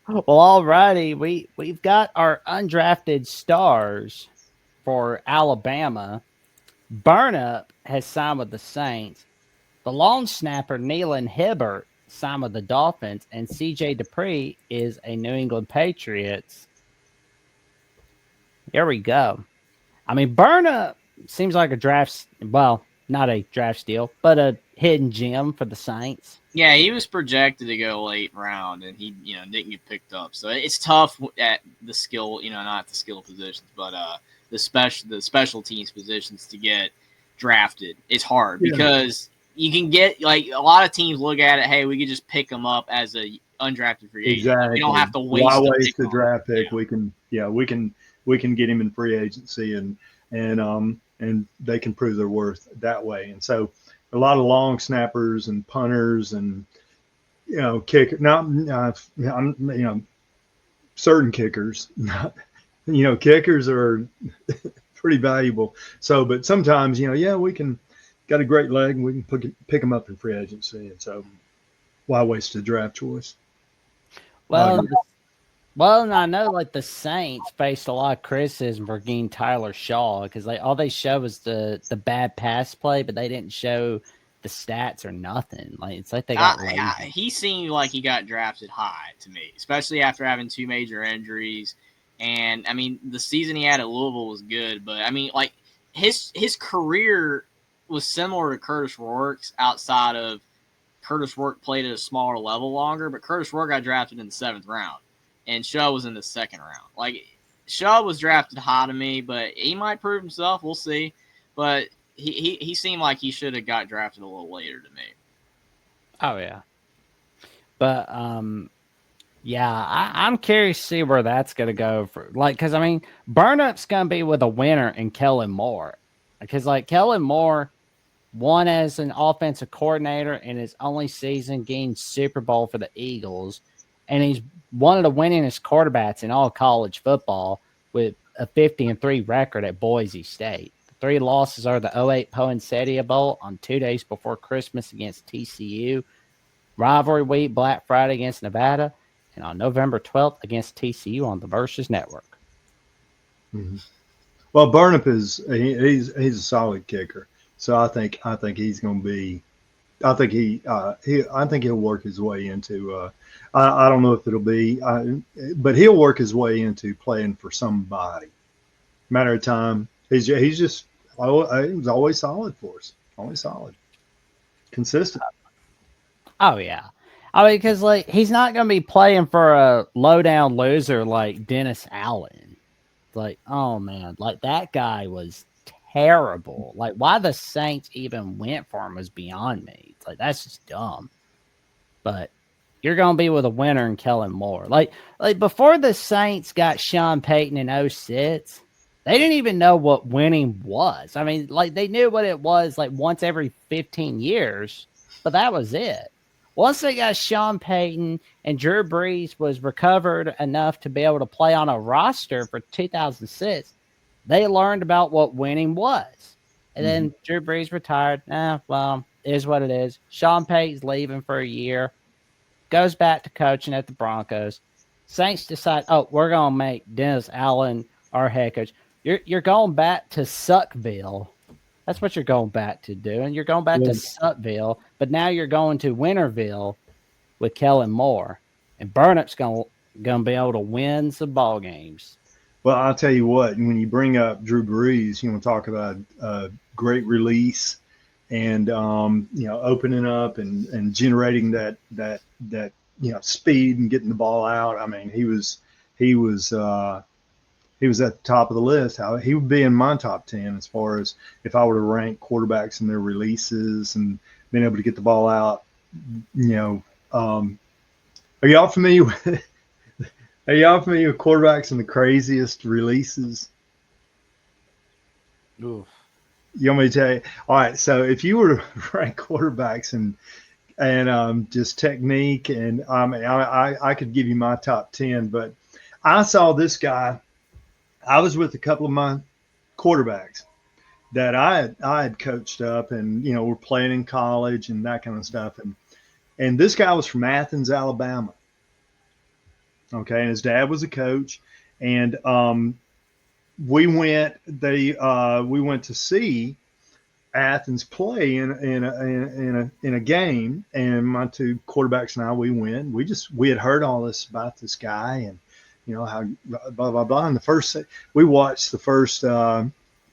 Well, alrighty, we've got our undrafted stars for Alabama. Burnup has signed with the Saints. The long snapper Nealon Hibbert signed with the Dolphins, and C.J. Dupree is a New England Patriots. Here we go. I mean, Burnup seems like a draft. Well, not a draft steal, but a hidden gem for the Saints. Yeah, he was projected to go late round, and he didn't get picked up. So it's tough at the skill, not the skill positions, but the special teams positions to get drafted. It's hard Yeah, because you can get like a lot of teams look at it. Hey, we could just pick him up as a undrafted free agent. Like, we don't exactly. have to Why waste a pick waste the on him. draft pick? We can get him in free agency and they can prove their worth that way. And so a lot of long snappers and punters and kick not I'm certain kickers, not kickers are pretty valuable. So, but sometimes yeah, we can got a great leg and we can pick them up in free agency. And so why waste a draft choice? I Well, agree. well, and I know like the Saints faced a lot of criticism for getting Tyler Shaw because like all they show was the bad pass play, but they didn't show the stats or nothing. Like it's like they got lazy. He seemed like he got drafted high to me, especially after having two major injuries. And I mean, the season he had at Louisville was good, but I mean, like his career was similar to Curtis Rourke's outside of Curtis Rourke played at a smaller level longer, but Curtis Rourke got drafted in the 7th round, and Shaw was in the 2nd round. Like Shaw was drafted high to me, but he might prove himself. We'll see. But he seemed like he should have got drafted a little later to me. Oh yeah, but yeah, I'm curious to see where that's gonna go for like because I mean Burnup's gonna be with a winner in Kellen Moore because like Kellen Moore won as an offensive coordinator in his only season, gained Super Bowl for the Eagles, and he's one of the winningest quarterbacks in all college football with a 50-3 record at Boise State. The three losses are the '08 Poinsettia Bowl on 2 days before Christmas against TCU, rivalry week Black Friday against Nevada, and on November 12th against TCU on the Versus Network. Mhm. Well, Burnip he's a solid kicker, so I think he's going to be. I think he'll work his way into. I don't know if it'll be, but he'll work his way into playing for somebody. Matter of time. He's just he was always solid for us. Always solid, consistent. Oh yeah. I mean, because like he's not going to be playing for a low down loser like Dennis Allen. Like, oh man, like that guy was terrible. Like, why the Saints even went for him was beyond me. It's like that's just dumb. But you're gonna be with a winner in Kellen Moore. Like before the Saints got Sean Payton in '06, they didn't even know what winning was. I mean, like they knew what it was like once every 15 years, but that was it. Once they got Sean Payton and Drew Brees was recovered enough to be able to play on a roster for 2006, they learned about what winning was. And Mm-hmm. then Drew Brees retired. Well, it is what it is. Sean Payton's leaving for a year, goes back to coaching at the Broncos. Saints decide, oh, we're going to make Dennis Allen our head coach. You're going back to Suckville. That's what you're going back to do. And you're going back to Yeah. Suckville, but now you're going to Winterville with Kellen Moore. And Burnup's going to be able to win some ball games. Well, I'll tell you what. When you bring up Drew Brees, you want to talk about great release and opening up and generating that speed and getting the ball out. I mean, he was he was at the top of the list. How he would be in my top 10 as far as if I were to rank quarterbacks and their releases and being able to get the ball out. You know, are y'all familiar with are y'all familiar with quarterbacks and the craziest releases? Oof. You want me to tell you? All right. So if you were to rank quarterbacks and just technique and I could give you my top 10, but I saw this guy. I was with a couple of my quarterbacks that I had coached up and were playing in college and that kind of stuff, and this guy was from Athens, Alabama. Okay, and his dad was a coach, and we went. We went to see Athens play in a game, and my two quarterbacks and I, we went. We had heard all this about this guy, and how blah blah blah. And we watched the first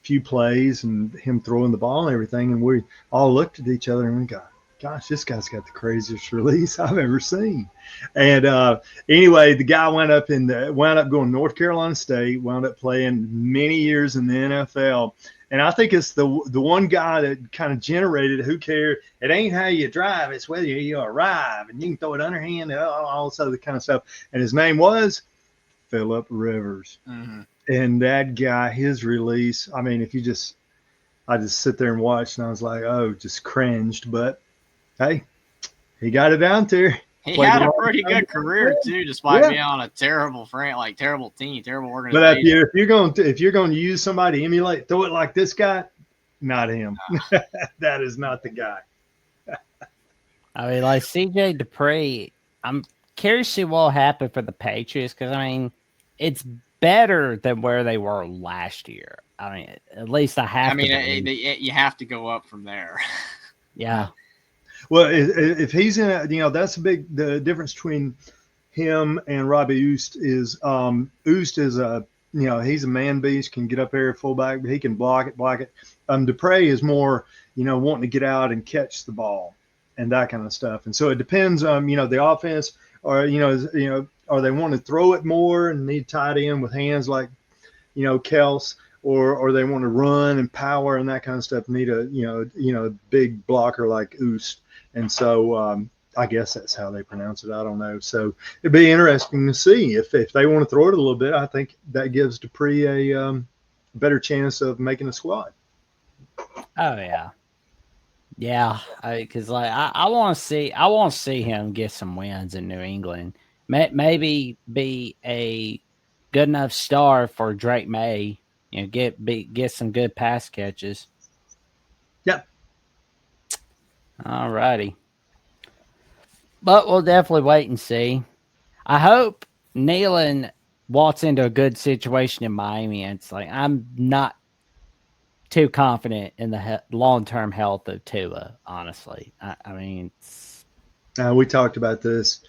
few plays and him throwing the ball and everything, and we all looked at each other and we got, gosh, this guy's got the craziest release I've ever seen. And anyway, the guy wound up going North Carolina State, wound up playing many years in the NFL. And I think it's the one guy that kind of generated, who cares? It ain't how you drive, it's whether you arrive. And you can throw it underhand, all this other kind of stuff. And his name was Phillip Rivers. Mm-hmm. And that guy, his release, I mean, I just sit there and watch, and I was like, oh, just cringed. But, hey, he got it down there. He had a pretty good career too, despite being on a terrible terrible team, terrible organization. But if you're going to use somebody to emulate, throw it like this guy, not him. That is not the guy. I mean, like CJ Dupree, I'm curious to see what will happen for the Patriots, because I mean, it's better than where they were last year. I mean, at least I have. You have to go up from there. Yeah. Well, if he's in that's the difference between him and Robbie Oost is Oost is he's a man beast, can get up there at fullback, but he can block it. Dupree is more, wanting to get out and catch the ball and that kind of stuff. And so it depends on, the offense, or, are they wanting to throw it more and need tight end with hands like, Kels, or they want to run and power and that kind of stuff, need a big blocker like Oost. And so I guess that's how they pronounce it. I don't know. So it'd be interesting to see if they want to throw it a little bit. I think that gives Dupree a better chance of making a squad. Oh yeah, yeah. Because I want to see him get some wins in New England. Maybe be a good enough star for Drake May. Get some good pass catches. Yep. All righty. But we'll definitely wait and see. I hope Nealon walks into a good situation in Miami. And it's like, I'm not too confident in the long-term health of Tua, honestly. I mean, we talked about this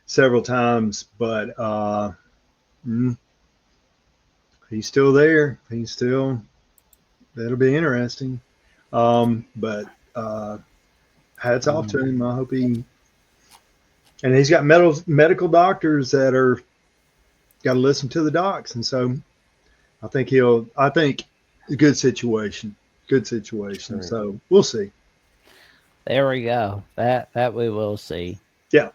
several times, but he's still there. That'll be interesting. But hats off to him. I hope and he's got medical doctors that are got to listen to the docs. And so I think a good situation. Sure. So we'll see. There we go. That we will see. Yeah.